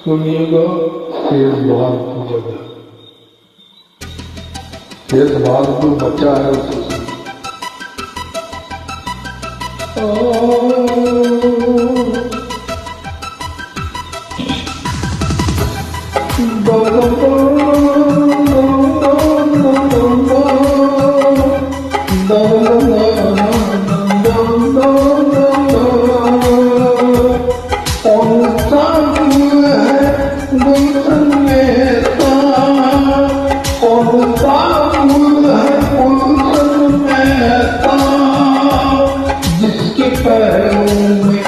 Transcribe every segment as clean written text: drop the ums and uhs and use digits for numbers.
सुनिएगा शेष भाग की जगह। शेष भाग जो बचा है उसे पैरों में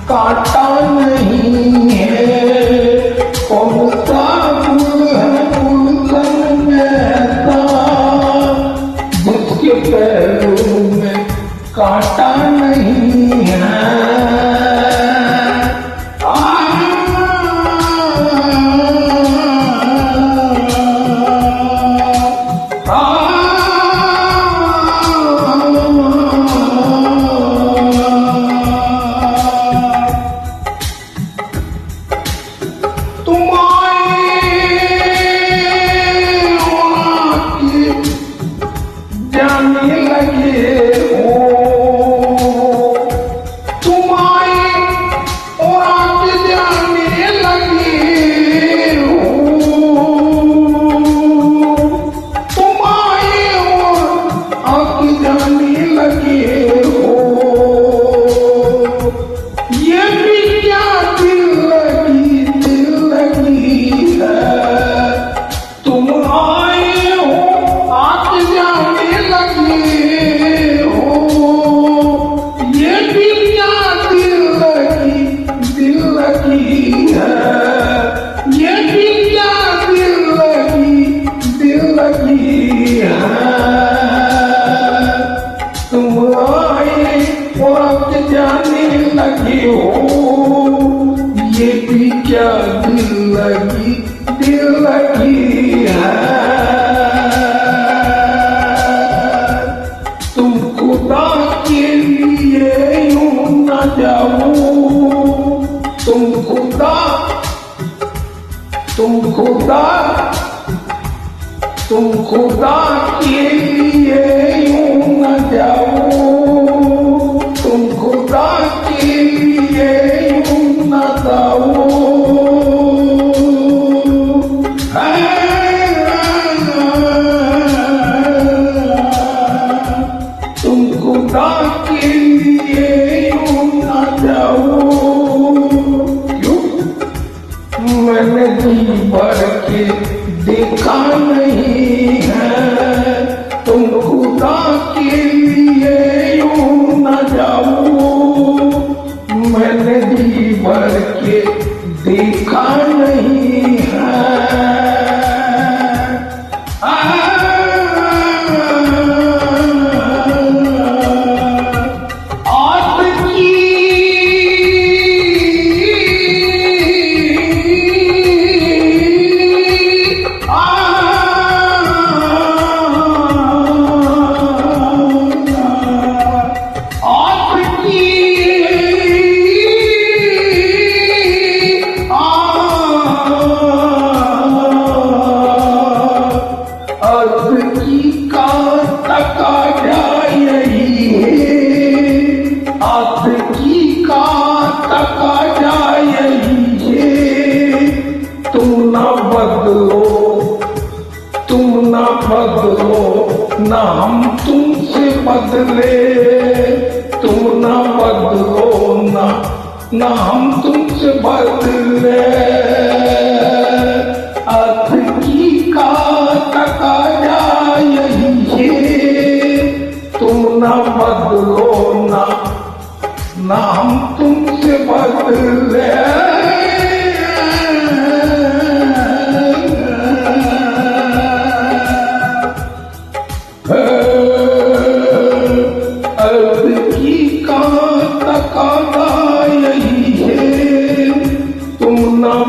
कांटा नहीं है, कौन सा फूल है गुलशन में जिसके पैरों में कांटा नहीं है। जाने लगे हो तुम आए और आप जाने लगे हो, तुम आए और आप जाने लगे हो। ये भी क्या दिल लगी है, तुम आए हो आप जाने लगे हो। ये भी क्या दिल लगी है, ये भी क्या दिल लगी है। तुम आए और अब जाने लगे हो, ये भी क्या दिल लगी है। तुम खुदा के लिए यूं न जाओ, तुम खुदा के लिए यूं न जाओ, तुम खुदा के लिए यूं न जाओ। तुम खुदा के लिए यूं न जाओ। क्यों? मैंने जी भर के देखा नहीं है, तुम खुदा के लिए यूं न जाओ। मैंने जी भर के देखा नहीं है। तुम ना बदलो ना हम तुमसे बदले, तुम ना बदलो ना हम तुमसे बदले। अति का तकाजा यही है, तुम ना बदलो ना हम तुमसे बदले।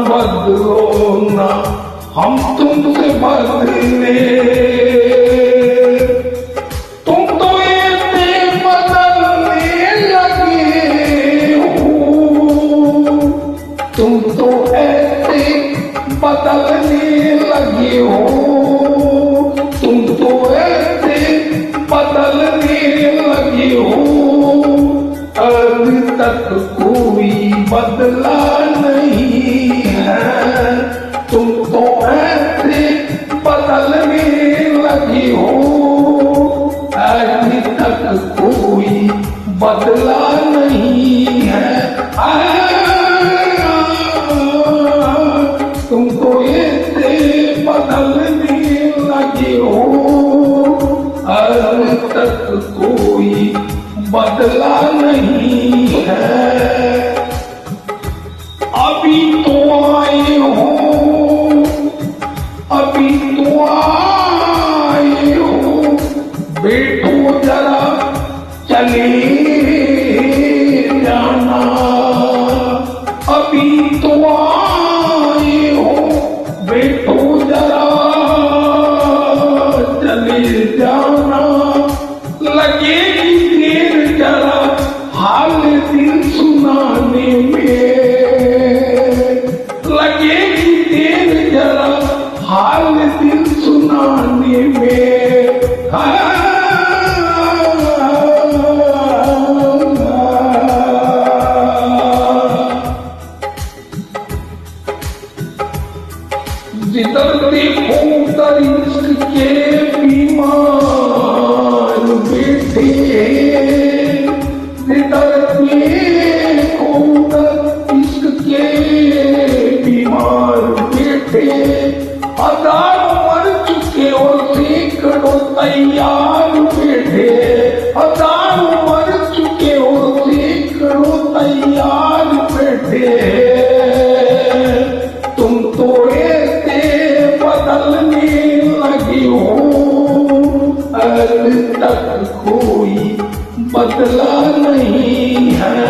बदलो ना हम तुमसे बदले। तुम तो ऐसे बदलने लगे हो, तुम तो ऐसे बदलने लगे हो, तुम तो ऐसे बदलने लगे हो, अभी तक कोई बदला नहीं है। तुम तो ऐसे बदलने लगे हो, अभी तक कोई बदला नहीं है। तुमको ऐसे बदलने लगे हो, अभी तक कोई बदला नहीं है। अभी तो आए हो, अभी तो आए हो, बैठो जरा चले जाना। अभी तो आए हो, बैठो जरा चले जाना। लगेगी देर जरा हाल दिल सुनाने में, लगेगी देर जरा हाल दिल सुनाने में। जिधर देखो उधर इश्क के बीमार बैठे, जिधर देखो उधर इश्क के बीमार बैठे। हजारों मर चुके और सैकड़ों तैयार बैठे, हजारों मर चुके और सैकड़ों तैयार बैठे। तुम तो ऐसे बदलने लगे हो, अभी तक कोई बदला नहीं है।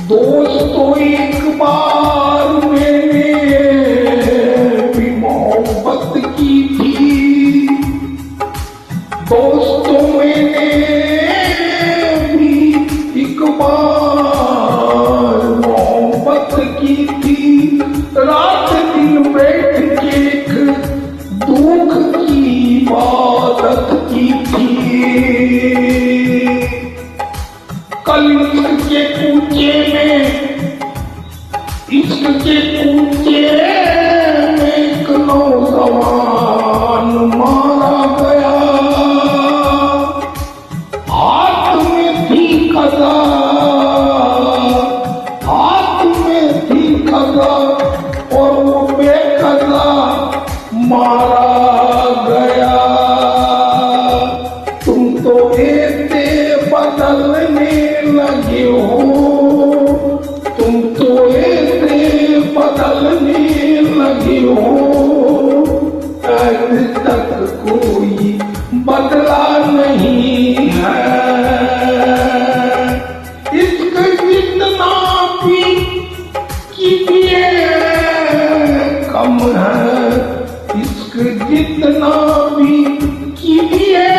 दोस्तों एक बार मैंने भी मोहब्बत की थी, दोस्तों मैंने भी एक बार मोहब्बत की थी। रात दिन बैठ के एक दुख की इबादत की थी। कल इश्क के कूचे में, इश्क के कूचे में एक नौजवान मारा गया। हाथ में थी कदा, हाथ में थी कदा, और वो बेकदा मारा गया। तुम तो ऐसे बदलने लगे हो, तुम तो ऐसे बदलने लगे हो, अभी तक कोई बदला नहीं है। इश्क जितना भी कीजिए कम है, इश्क जितना भी कीजिए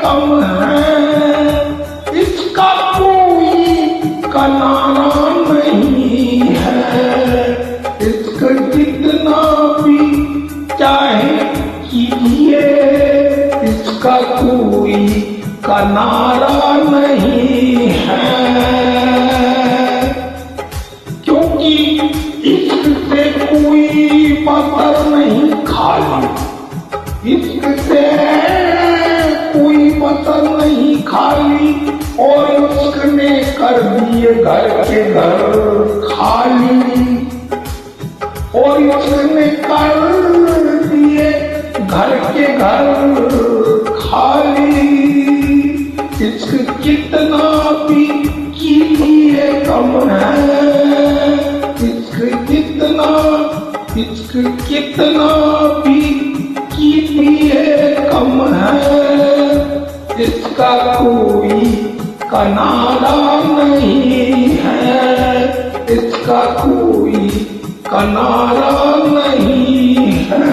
कम है। इसका कोई किनारा नहीं है, इश्क जितना भी चाहे कीजिए, इसका कोई किनारा नहीं है। क्योंकि इश्क से कोई पत्थर नहीं खाली, इश्क से कोई पत्थर नहीं खाली, और इश्क ने कर दिए घर के घर खाली, और इश्क ने कर दिए घर के घर खाली। इश्क कितना भी कीजिए कम है, इश्क कितना, इश्क कितना भी कीजिए कम है। इसका कोई किनारा नहीं है, इसका कोई किनारा नहीं है।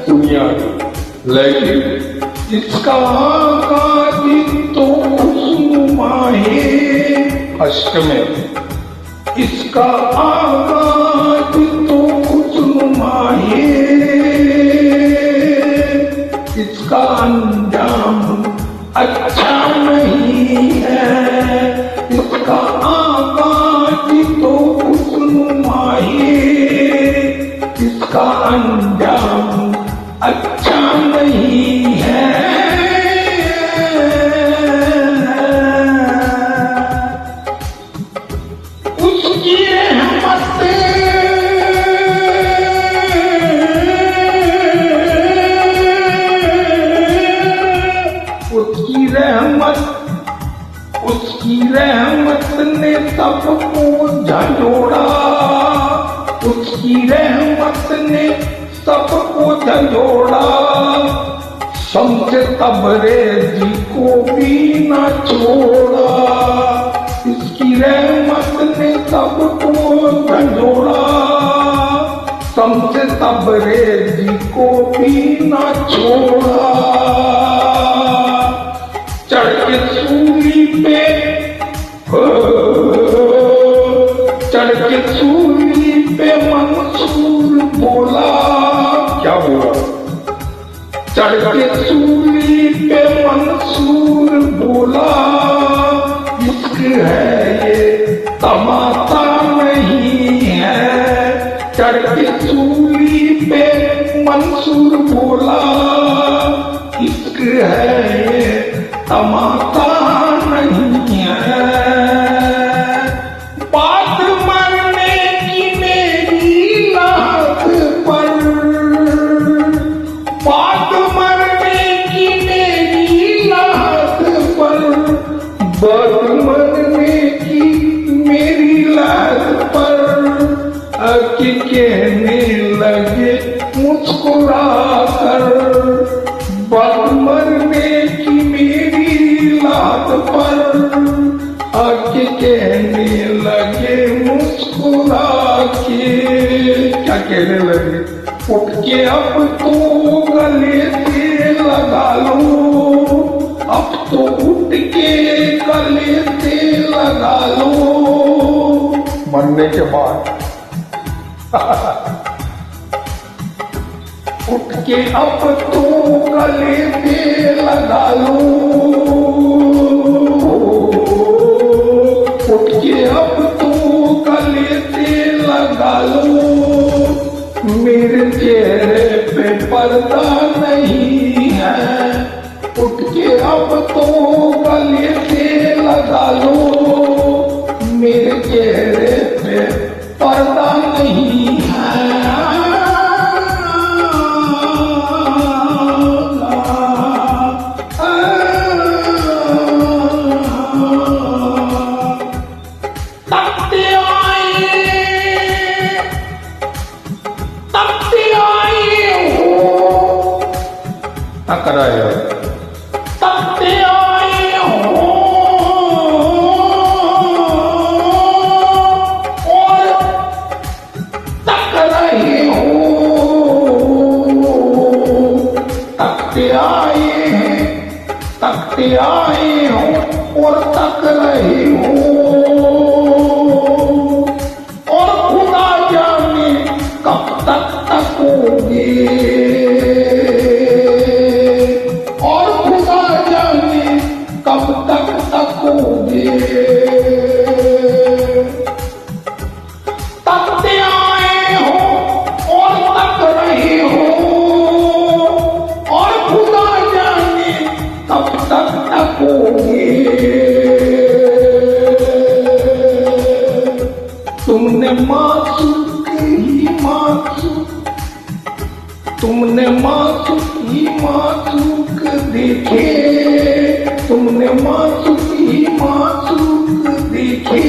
दुनिया लेकिन इसका कातिल तो खुशनुमा है, अष्टमें। इसका आगाज तो खुशनुमा है, इसका अंजाम अच्छा नहीं है। इसका आगाज तो खुशनुमा है, इसका अंजाम अच्छा नहीं है। उसकी रहमत उसकी रहमत ने सबको झंझोड़ा, उसकी रहमत ने सबको झंझोड़ा। समझे तबरेज़ी को भी न छोड़ा, इसकी रहमत ने सबको झंझोड़ा। समझे तबरेज़ी को भी न छोड़ा। चढ़ के सूली पे चढ़ के सूली पे मंसूर बोला, क्या बोला? चढ़ के सूली पे मंसूर बोला, इश्क है ये तमाशा नहीं है। चढ़ के सूली पे मंसूर बोला, इश्क है ये तमाशा नहीं है। बात मरने की मेरी लात पर, बात मरने की मेरी लात पर, बात मरने की मेरी लात पर। आके कहने लगे मुस्कुरा कर, बात मरने की मेरी लात पर। आके कहने लगे मुस्कुरा के, क्या कहने लगे? उठ के अब तो गले से लगा लो, अब तो उठ के गले से लगा लो। मरने के बाद उठ के अब तो गले पे लगा लो, उठ के अब तो गले पे लगा लो। मेरे चेहरे पे पर्दा नहीं है, उठ के अब तो गले पे लगा लो। मेरे चेहरे पे पर्दा नहीं है। कराया तकते आए हो और तक रहे हो, तकते आए हैं, तकते आए हो और तक रहे हो। और खुदा जाने कब तक तकोगे, कब तक तकोगे। तकते आए हो और तक रहे हो, और खुदा जाने कब तक तकोगे। तुमने मासूक ही मासूक, तुमने मासूक ही मासूक देखे, तुमने मासूक ही मासूक देखे।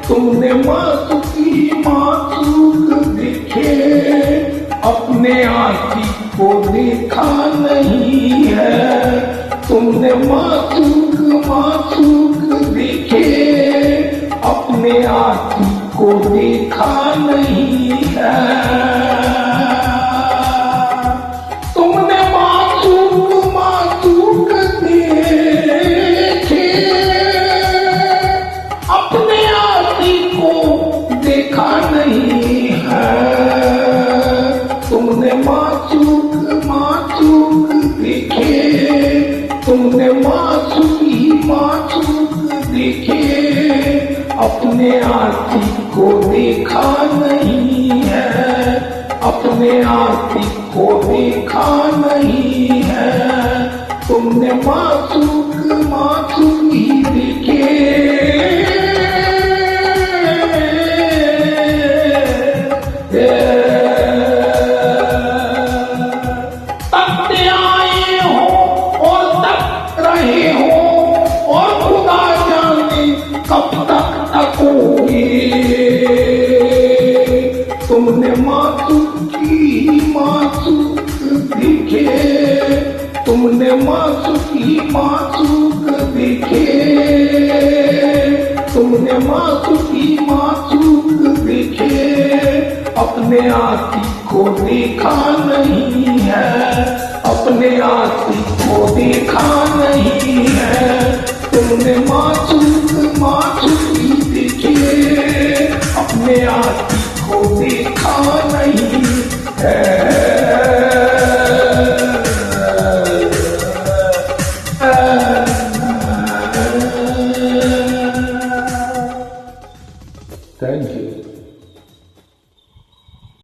तुमने मासूक ही मासूक देखे, अपने आँखी को देखा नहीं है। तुमने मासूक मासूक देखे, अपने आँखी को देखा नहीं है। तुमने मासूक मासूक देखे, देखे, अपने आती को देखा नहीं है, अपने आती को देखा नहीं है। तुमने मासूक मासूक ही देखे, तकते आए हो और तक रहे हो, और खुदा जाने कब तक तकोगे। तुमने मासूक ही मासूक दिखे, तुमने मासूक ही मासूक दिखे, तुमने मासूक ही मासूक दिखे। अपने आती को देखा नहीं है, अपने आती को देखा नहीं है। तुमने मासूक मासूक ही दिखे, अपने आती को देखा नहीं है।